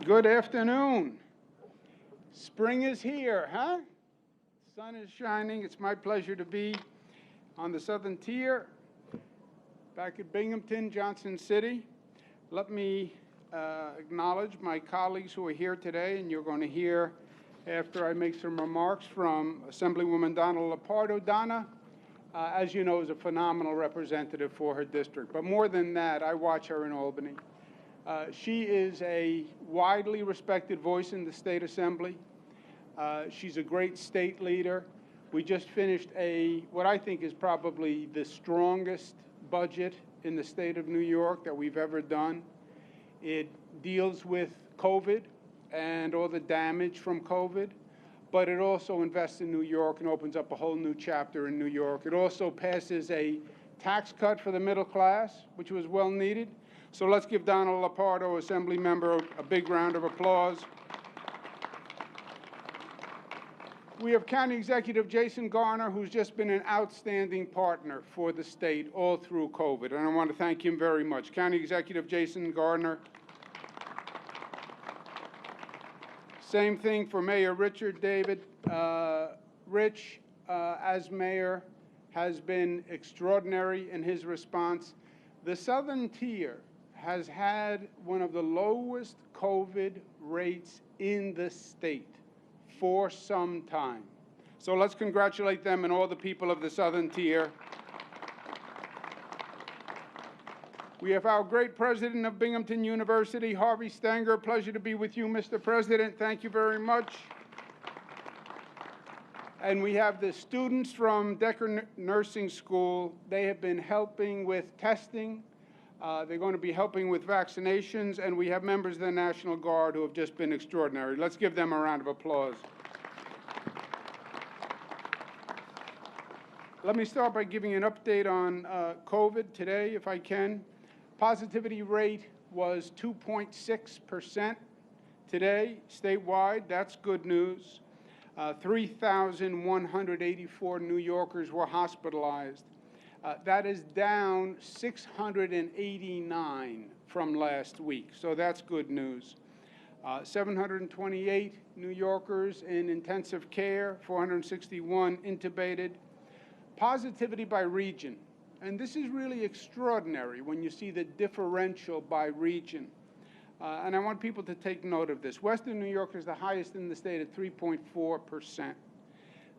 Good afternoon. Spring is here, huh? Sun is shining. It's my pleasure to be on the Southern Tier back at Binghamton, Johnson City. Let me acknowledge my colleagues who are here today, and you're going to hear after I make some remarks from Assemblywoman Donna Lepardo. Donna, as you know, is a phenomenal representative for her district. But more than that, I watch her in Albany. She is a widely respected voice in the state assembly. She's a great state leader. We just finished what I think is probably the strongest budget in the state of New York that we've ever done. It deals with COVID and all the damage from COVID, but it also invests in New York and opens up a whole new chapter in New York. It also passes a tax cut for the middle class, which was well needed. So let's give Donna Lepardo, Assembly member, a big round of applause. We have County Executive Jason Garner, who's just been an outstanding partner for the state all through COVID, and I want to thank him very much. County Executive Jason Garner. Same thing for Mayor Richard David. Rich, as mayor, has been extraordinary in his response. The Southern Tier has had one of the lowest COVID rates in the state for some time. So let's congratulate them and all the people of the Southern Tier. We have our great president of Binghamton University, Harvey Stanger. Pleasure to be with you, Mr. President. Thank you very much. And we have the students from Decker Nursing School. They have been helping with testing. They're going to be helping with vaccinations. And we have members of the National Guard who have just been extraordinary. Let's give them a round of applause. Let me start by giving an update on COVID today, if I can. Positivity rate was 2.6% today, statewide. That's good news. 3,184 New Yorkers were hospitalized. That is down 689 from last week, so that's good news. 728 New Yorkers in intensive care, 461 intubated. Positivity by region, and this is really extraordinary when you see the differential by region. And I want people to take note of this. Western New York is the highest in the state at 3.4%.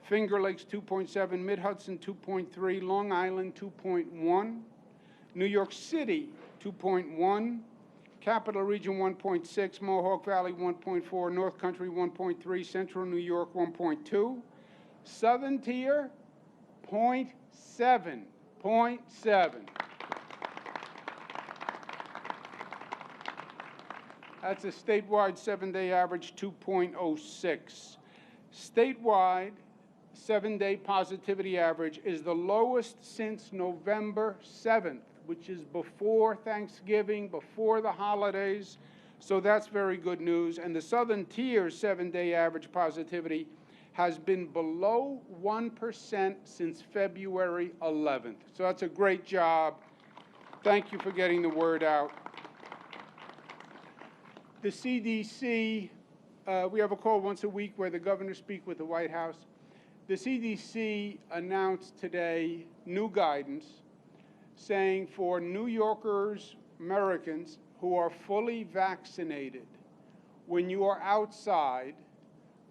Finger Lakes 2.7, Mid-Hudson 2.3, Long Island 2.1, New York City 2.1, Capital Region 1.6, Mohawk Valley 1.4, North Country 1.3, Central New York 1.2, Southern Tier 0.7, 0.7. That's a statewide 7-day average, 2.06. Statewide 7-day positivity average is the lowest since November 7th, which is before Thanksgiving, before the holidays. So that's very good news. And the Southern Tier's 7-day average positivity has been below 1% since February 11th. So that's a great job. Thank you for getting the word out. The CDC, we have a call once a week where the governors speak with the White House. The CDC announced today new guidance saying for New Yorkers, Americans who are fully vaccinated, when you are outside,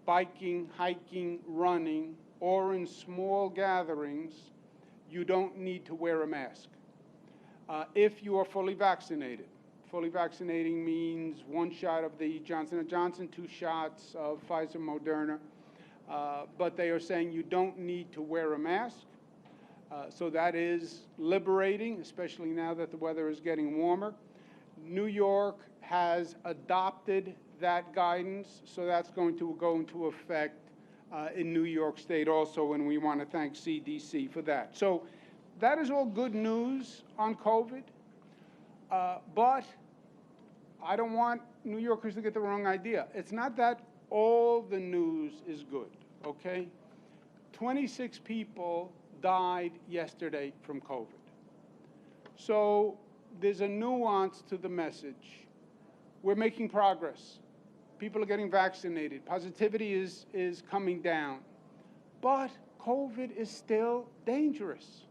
biking, hiking, running, or in small gatherings, you don't need to wear a mask. If you are fully vaccinated. Fully vaccinating means 1 shot of the Johnson & Johnson, 2 shots of Pfizer Moderna. But they are saying you don't need to wear a mask. So that is liberating, especially now that the weather is getting warmer. New York has adopted that guidance, so that's going to go into effect in New York State also, and we want to thank CDC for that. So that is all good news on COVID, but I don't want New Yorkers to get the wrong idea. It's not that all the news is good, okay? 26 people died yesterday from COVID. So there's a nuance to the message. We're making progress. People are getting vaccinated. Positivity is coming down. But COVID is still dangerous.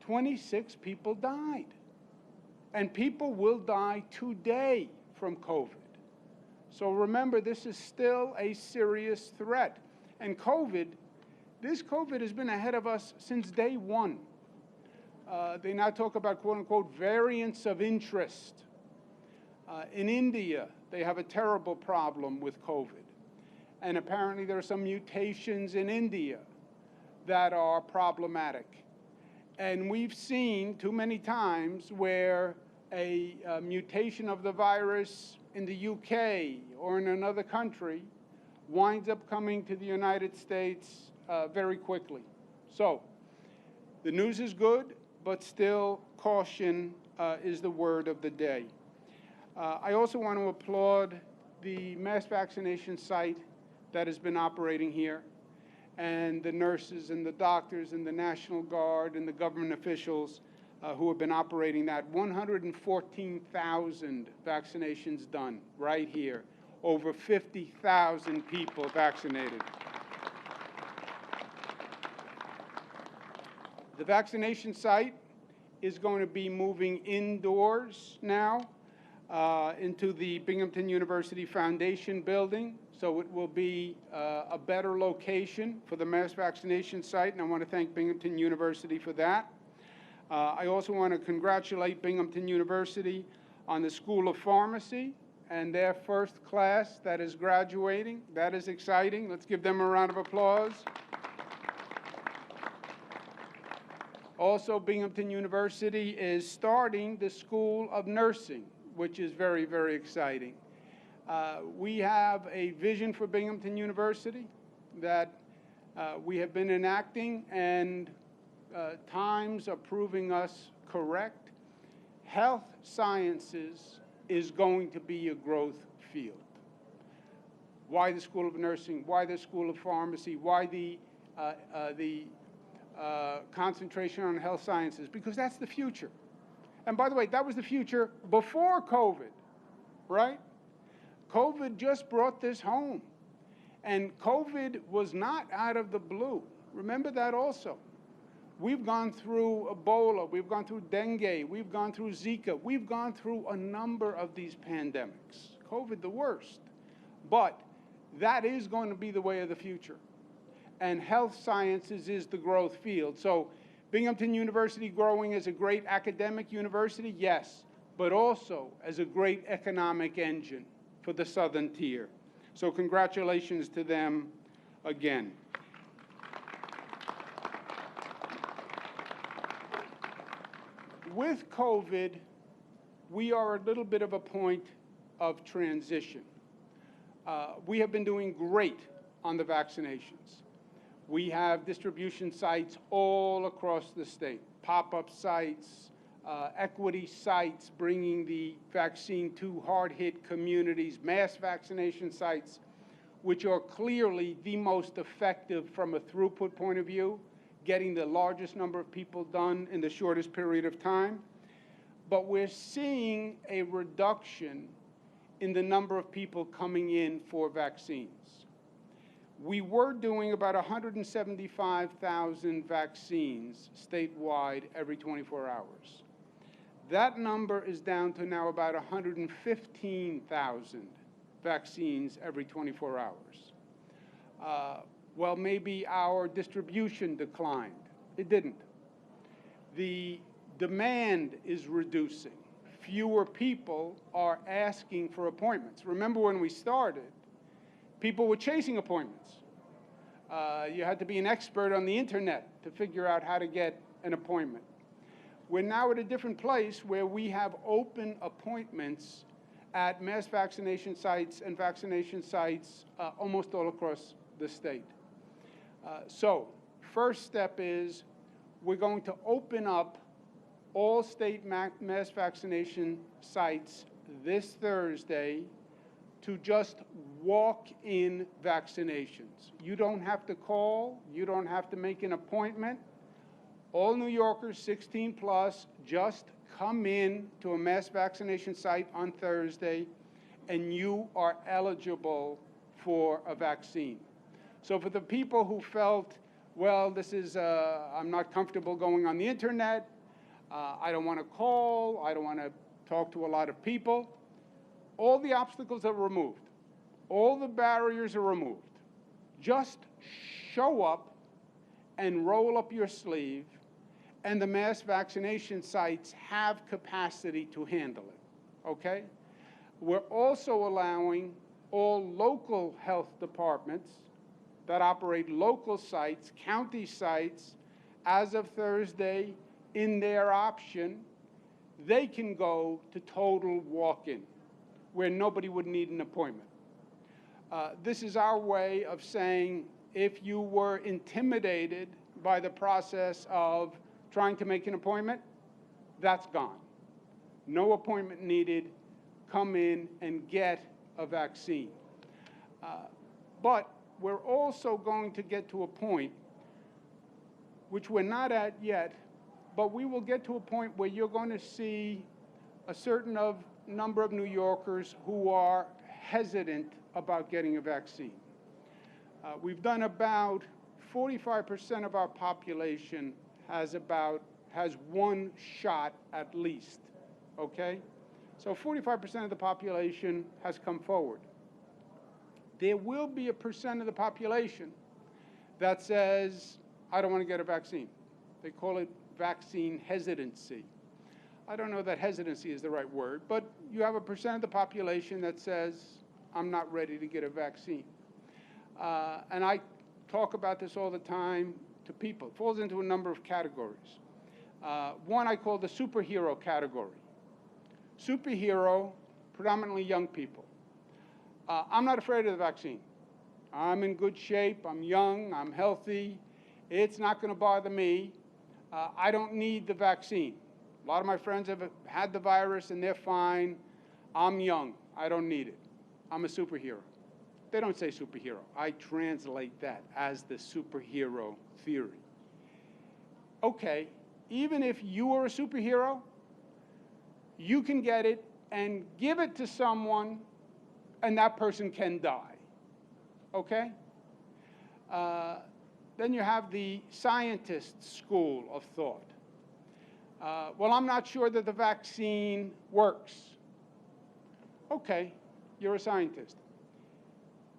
26 people died. And people will die today from COVID. So remember, this is still a serious threat. And this COVID has been ahead of us since day one. They now talk about, quote unquote, variants of interest. In India, they have a terrible problem with COVID. And apparently there are some mutations in India that are problematic. And we've seen too many times where a mutation of the virus in the UK or in another country winds up coming to the United States very quickly. So the news is good, but still caution is the word of the day. I also want to applaud the mass vaccination site that has been operating here, and the nurses and the doctors and the National Guard and the government officials who have been operating that. 114,000 vaccinations done right here. Over 50,000 people vaccinated. The vaccination site is going to be moving indoors now into the Binghamton University Foundation building. So it will be a better location for the mass vaccination site, and I want to thank Binghamton University for that. I also want to congratulate Binghamton University on the School of Pharmacy and their first class that is graduating. That is exciting. Let's give them a round of applause. Also, Binghamton University is starting the School of Nursing, which is very, very exciting. We have a vision for Binghamton University that we have been enacting, and times are proving us correct. Health sciences is going to be a growth field. Why the School of Nursing? Why the School of Pharmacy? Why the concentration on health sciences? Because that's the future. And by the way, that was the future before COVID, right? COVID just brought this home. And COVID was not out of the blue. Remember that also. We've gone through Ebola, we've gone through dengue, we've gone through Zika, we've gone through a number of these pandemics. COVID the worst. But that is going to be the way of the future. And health sciences is the growth field. So Binghamton University growing as a great academic university, yes, but also as a great economic engine for the Southern Tier. So congratulations to them again. With COVID, we are a little bit of a point of transition. We have been doing great on the vaccinations. We have distribution sites all across the state, pop-up sites, equity sites bringing the vaccine to hard-hit communities, mass vaccination sites, which are clearly the most effective from a throughput point of view, getting the largest number of people done in the shortest period of time. But we're seeing a reduction in the number of people coming in for vaccines. We were doing about 175,000 vaccines statewide every 24 hours. That number is down to now about 115,000 vaccines every 24 hours. Well, maybe our distribution declined. It didn't. The demand is reducing. Fewer people are asking for appointments. Remember when we started, people were chasing appointments. You had to be an expert on the internet to figure out how to get an appointment. We're now at a different place where we have open appointments at mass vaccination sites and vaccination sites almost all across the state. So, first step is we're going to open up all state mass vaccination sites this Thursday to just walk-in vaccinations. You don't have to call, you don't have to make an appointment. All New Yorkers 16 plus just come in to a mass vaccination site on Thursday and you are eligible for a vaccine. So for the people who felt, well, this is, I'm not comfortable going on the internet, I don't want to call, I don't want to talk to a lot of people, all the obstacles are removed. All the barriers are removed. Just show up and roll up your sleeve, and the mass vaccination sites have capacity to handle it, okay? We're also allowing all local health departments that operate local sites, county sites, as of Thursday, in their option, they can go to total walk-in, where nobody would need an appointment. This is our way of saying, if you were intimidated by the process of trying to make an appointment, that's gone. No appointment needed. Come in and get a vaccine. But we're also going to get to a point, which we're not at yet, but we will get to a point where you're going to see a certain number of New Yorkers who are hesitant about getting a vaccine. We've done about 45% of our population has one shot at least, okay? So 45% of the population has come forward. There will be a percent of the population that says, I don't want to get a vaccine. They call it vaccine hesitancy. I don't know that hesitancy is the right word, but you have a percent of the population that says, I'm not ready to get a vaccine. And I talk about this all the time to people. It falls into a number of categories. One I call the superhero category. Superhero, predominantly young people. I'm not afraid of the vaccine. I'm in good shape, I'm young, I'm healthy. It's not going to bother me. I don't need the vaccine. A lot of my friends have had the virus and they're fine. I'm young, I don't need it. I'm a superhero. They don't say superhero. I translate that as the superhero theory. Okay, even if you are a superhero, you can get it and give it to someone and that person can die, okay? Then you have the scientist school of thought. Well, I'm not sure that the vaccine works. Okay, you're a scientist.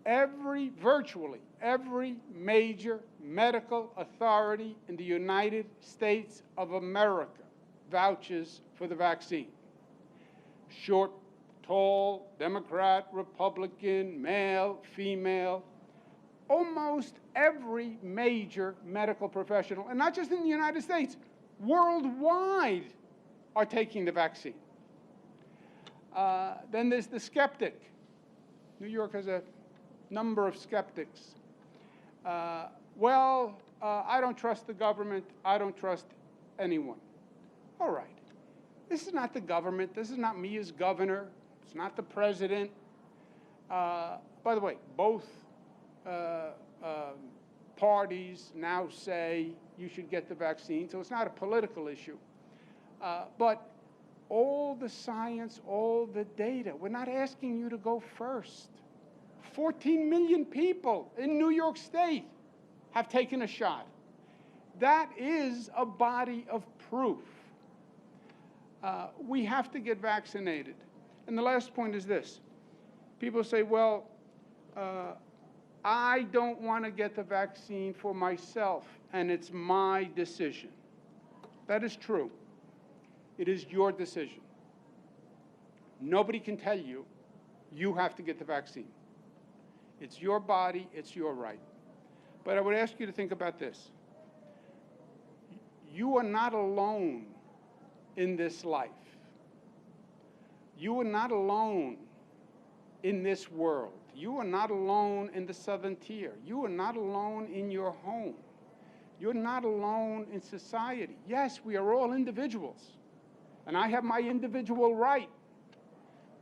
Virtually every major medical authority in the United States of America vouches for the vaccine. Short, tall, Democrat, Republican, male, female, almost every major medical professional, and not just in the United States, worldwide, are taking the vaccine. Then there's the skeptic. New York has a number of skeptics. I don't trust the government. I don't trust anyone. All right. This is not the government. This is not me as governor. It's not the president. By the way, both parties now say you should get the vaccine, so it's not a political issue. But all the science, all the data, we're not asking you to go first. 14 million people in New York State have taken a shot. That is a body of proof. We have to get vaccinated. And the last point is this. People say, well, I don't want to get the vaccine for myself, and it's my decision. That is true. It is your decision. Nobody can tell you, you have to get the vaccine. It's your body, it's your right. But I would ask you to think about this. You are not alone in this life. You are not alone in this world. You are not alone in the Southern Tier. You are not alone in your home. You're not alone in society. Yes, we are all individuals, and I have my individual right,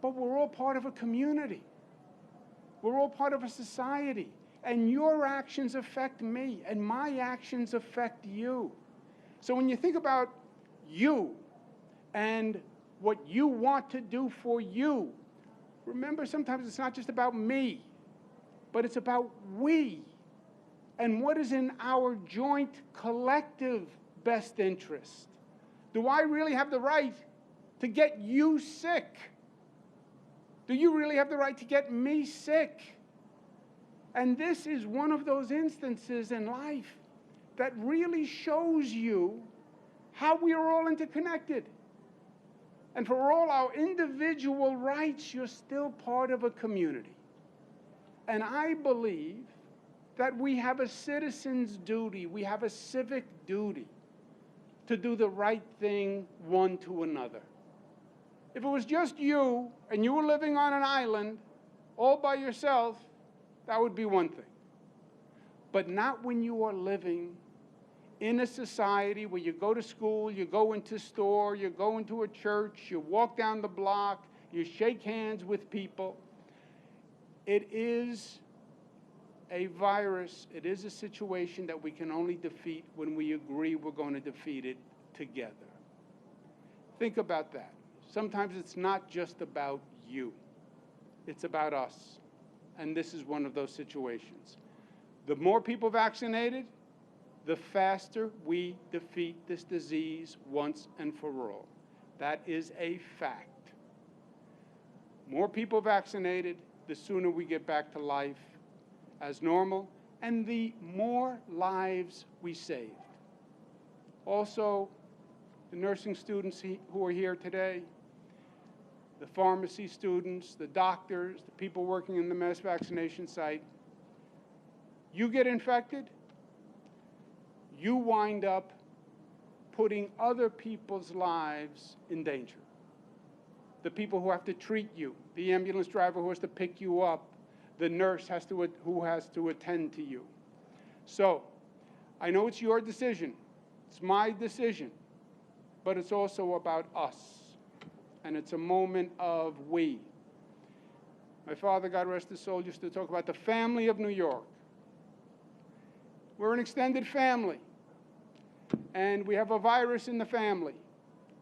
but we're all part of a community. We're all part of a society, and your actions affect me, and my actions affect you. So when you think about you and what you want to do for you, remember, sometimes it's not just about me, but it's about we and what is in our joint collective best interest. Do I really have the right to get you sick? Do you really have the right to get me sick? And this is one of those instances in life that really shows you how we are all interconnected. And for all our individual rights, you're still part of a community. And I believe that we have a citizen's duty, we have a civic duty to do the right thing one to another. If it was just you and you were living on an island all by yourself, that would be one thing. But not when you are living in a society where you go to school, you go into a store, you go into a church, you walk down the block, you shake hands with people. It is a virus, it is a situation that we can only defeat when we agree we're going to defeat it together. Think about that. Sometimes it's not just about you. It's about us. And this is one of those situations. The more people vaccinated, the faster we defeat this disease once and for all. That is a fact. More people vaccinated, the sooner we get back to life as normal, and the more lives we saved. Also, the nursing students who are here today, the pharmacy students, the doctors, the people working in the mass vaccination site, you get infected, you wind up putting other people's lives in danger. The people who have to treat you, the ambulance driver who has to pick you up, the nurse who has to attend to you. So, I know it's your decision, it's my decision, but it's also about us, and it's a moment of we. My father, God rest his soul, used to talk about the family of New York. We're an extended family, and we have a virus in the family,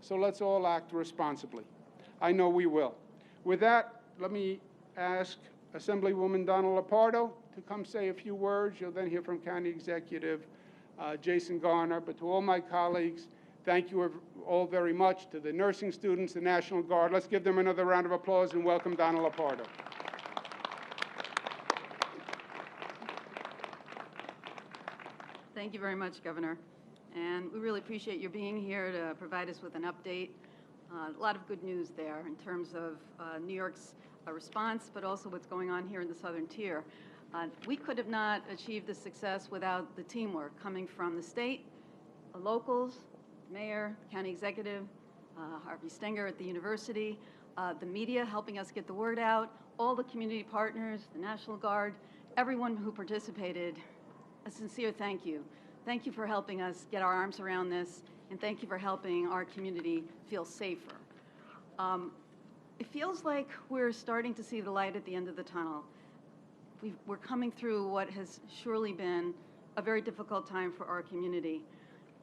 so let's all act responsibly. I know we will. With that, let me ask Assemblywoman Donna Lopardo to come say a few words. You'll then hear from County Executive Jason Garner. But to all my colleagues, thank you all very much. To the nursing students, the National Guard, let's give them another round of applause and welcome Donna Lopardo. Thank you very much, Governor. And we really appreciate your being here to provide us with an update. A lot of good news there in terms of New York's response, but also what's going on here in the Southern Tier. We could have not achieved this success without the teamwork coming from the state, the locals, mayor, county executive, Harvey Stenger at the university, the media helping us get the word out, all the community partners, the National Guard, everyone who participated. A sincere thank you. Thank you for helping us get our arms around this, and thank you for helping our community feel safer. It feels like we're starting to see the light at the end of the tunnel. We're coming through what has surely been a very difficult time for our community.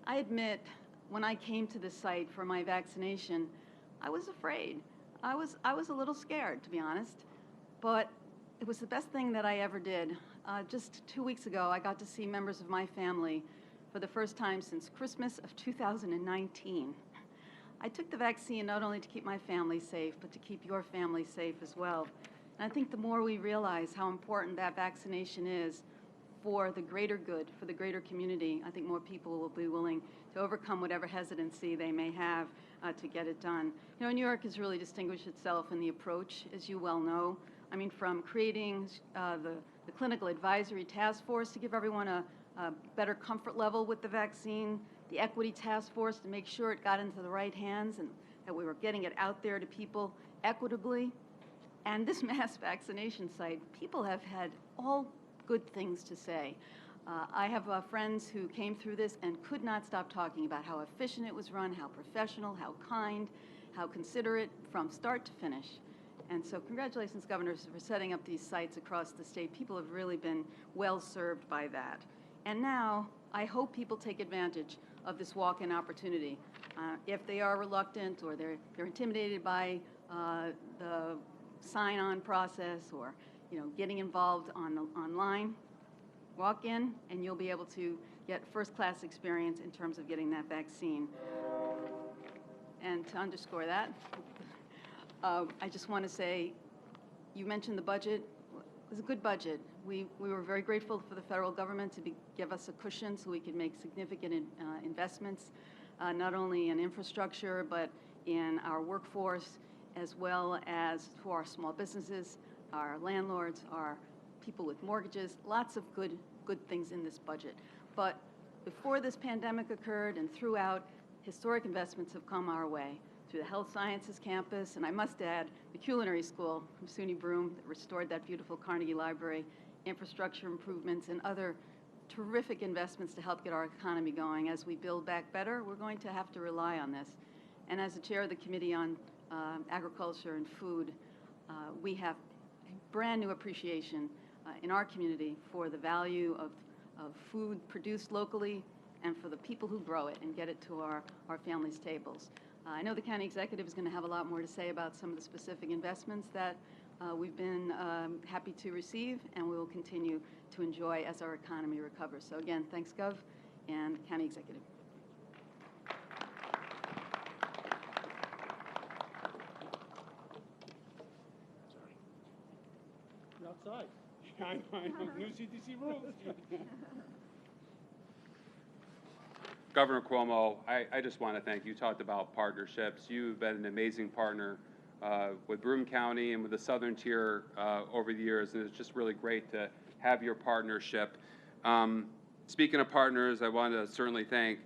I admit, when I came to this site for my vaccination, I was afraid. I was a little scared, to be honest, but it was the best thing that I ever did. Just 2 weeks ago, I got to see members of my family for the first time since Christmas of 2019. I took the vaccine not only to keep my family safe, but to keep your family safe as well. And I think the more we realize how important that vaccination is for the greater good, for the greater community, I think more people will be willing to overcome whatever hesitancy they may have to get it done. You know, New York has really distinguished itself in the approach, as you well know. I mean, from creating the clinical advisory task force to give everyone a better comfort level with the vaccine, the equity task force to make sure it got into the right hands and that we were getting it out there to people equitably. And this mass vaccination site, people have had all good things to say. I have friends who came through this and could not stop talking about how efficient it was run, how professional, how kind, how considerate from start to finish. And so congratulations, governors, for setting up these sites across the state. People have really been well served by that. And now I hope people take advantage of this walk-in opportunity. If they are reluctant or they're intimidated by the sign-on process or getting involved online, walk in and you'll be able to get first-class experience in terms of getting that vaccine. And to underscore that, I just want to say, you mentioned the budget. It was a good budget. We were very grateful for the federal government to give us a cushion so we could make significant investments, not only in infrastructure, but in our workforce, as well as for our small businesses, our landlords, our people with mortgages, lots of good things in this budget. But before this pandemic occurred and throughout, historic investments have come our way through the health sciences campus, and I must add, the culinary school from SUNY Broome that restored that beautiful Carnegie Library, infrastructure improvements, and other terrific investments to help get our economy going. As we build back better, we're going to have to rely on this. And as the chair of the Committee on Agriculture and Food, we have a brand new appreciation in our community for the value of food produced locally and for the people who grow it and get it to our families' tables. I know the county executive is going to have a lot more to say about some of the specific investments that we've been happy to receive and we will continue to enjoy as our economy recovers. So again, thanks, Gov, and County Executive. You're outside. I know. New CDC rules. Governor Cuomo, I just want to thank you. You talked about partnerships. You've been an amazing partner with Broome County and with the Southern Tier over the years, and it's just really great to have your partnership. Speaking of partners, I want to certainly thank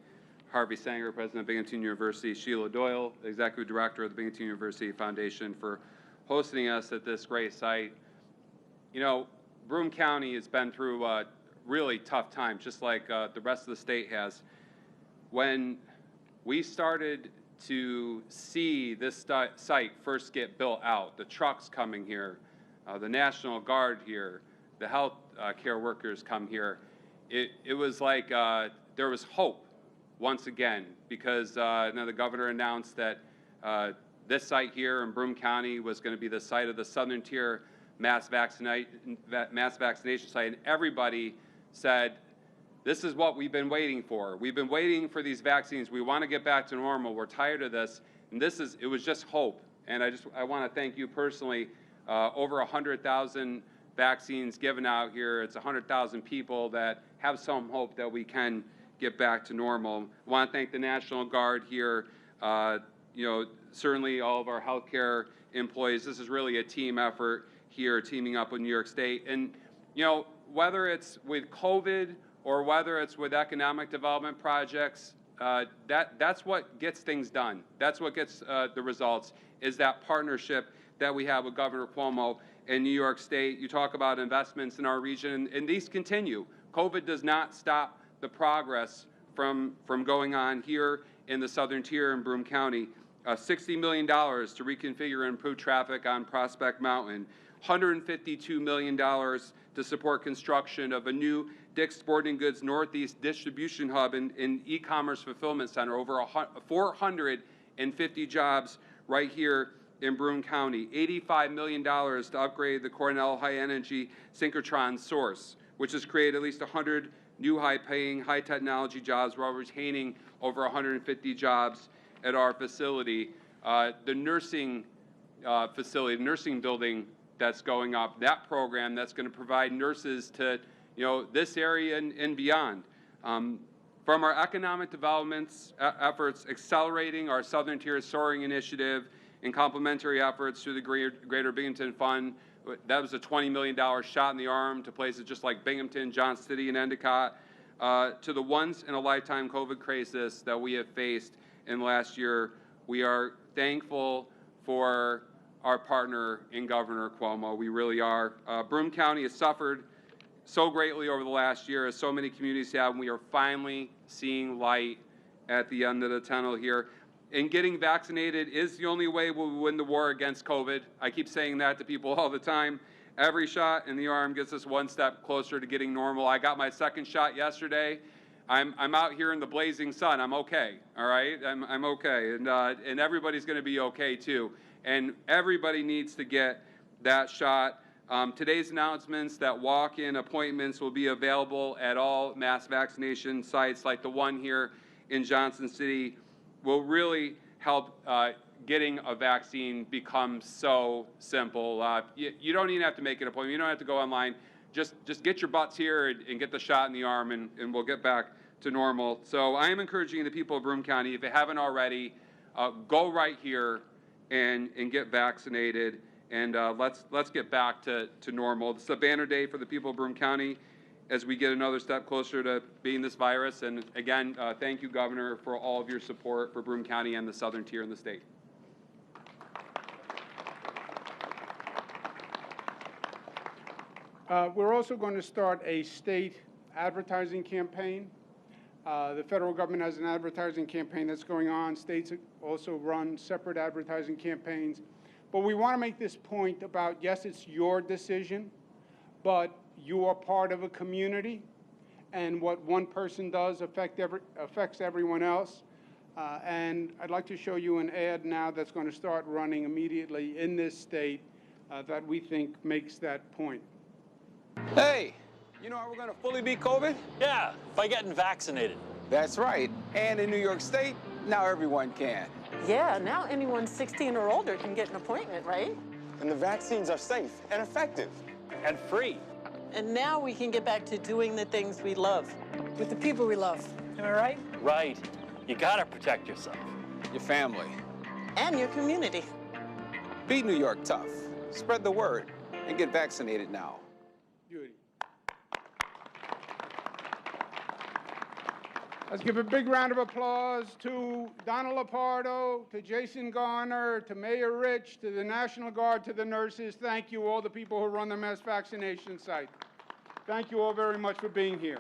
Harvey Sanger, President of Binghamton University, Sheila Doyle, Executive Director of the Binghamton University Foundation, for hosting us at this great site. You know, Broome County has been through a really tough time, just like the rest of the state has. When we started to see this site first get built out, the trucks coming here, the National Guard here, the health care workers come here, it was like there was hope once again, because now the governor announced that this site here in Broome County was going to be the site of the Southern Tier mass vaccination site, and everybody said, this is what we've been waiting for. We've been waiting for these vaccines. We want to get back to normal. We're tired of this. And it was just hope. And I want to thank you personally. Over 100,000 vaccines given out here. It's 100,000 people that have some hope that we can get back to normal. I want to thank the National Guard here. You know, certainly all of our healthcare employees. This is really a team effort here, teaming up with New York State. And, you know, whether it's with COVID or whether it's with economic development projects, that's what gets things done. That's what gets the results, is that partnership that we have with Governor Cuomo in New York State. You talk about investments in our region, and these continue. COVID does not stop the progress from going on here in the Southern Tier in Broome County. $60 million to reconfigure and improve traffic on Prospect Mountain. $152 million to support construction of a new Dick's Sporting Goods Northeast distribution hub and e-commerce fulfillment center. Over 450 jobs right here in Broome County. $85 million to upgrade the Cornell High Energy Synchrotron source, which has created at least 100 new high-paying, high-technology jobs while retaining over 150 jobs at our facility. The nursing facility, the nursing building that's going up, that program that's going to provide nurses to, you know, this area and beyond. From our economic developments efforts, accelerating our Southern Tier Soaring Initiative and complementary efforts through the Greater Binghamton Fund. That was a $20 million shot in the arm to places just like Binghamton, Johnson City, and Endicott, to the once-in-a-lifetime COVID crisis that we have faced in the last year. We are thankful for our partner in Governor Cuomo. We really are. Broome County has suffered so greatly over the last year, as so many communities have, and we are finally seeing light at the end of the tunnel here. And getting vaccinated is the only way we'll win the war against COVID. I keep saying that to people all the time. Every shot in the arm gets us one step closer to getting normal. I got my second shot yesterday. I'm out here in the blazing sun. I'm okay, all right? I'm okay, and everybody's going to be okay too. And everybody needs to get that shot. Today's announcements that walk-in appointments will be available at all mass vaccination sites like the one here in Johnson City will really help getting a vaccine become so simple. You don't even have to make an appointment. You don't have to go online. Just get your butts here and get the shot in the arm, and we'll get back to normal. So I am encouraging the people of Broome County, if you haven't already, go right here and get vaccinated, and let's get back to normal. This is a banner day for the people of Broome County as we get another step closer to beating this virus. And again, thank you, Governor, for all of your support for Broome County and the Southern Tier in the state. We're also going to start a state advertising campaign. The federal government has an advertising campaign that's going on. States also run separate advertising campaigns. But we want to make this point about, yes, it's your decision, but you are part of a community, and what one person does affects everyone else. And I'd like to show you an ad now that's going to start running immediately in this state that we think makes that point. Hey, you know how we're going to fully beat COVID? Yeah, by getting vaccinated. That's right. And in New York State, now everyone can. Yeah, now anyone 16 or older can get an appointment, right? And the vaccines are safe and effective. And free. And now we can get back to doing the things we love with the people we love. Am I right? Right. You gotta protect yourself. Your family. And your community. Be New York tough. Spread the word and get vaccinated now. Beauty. Let's give a big round of applause to Donald Lapardo, to Jason Garner, to Mayor Rich, to the National Guard, to the nurses. Thank you, all the people who run the mass vaccination site. Thank you all very much for being here.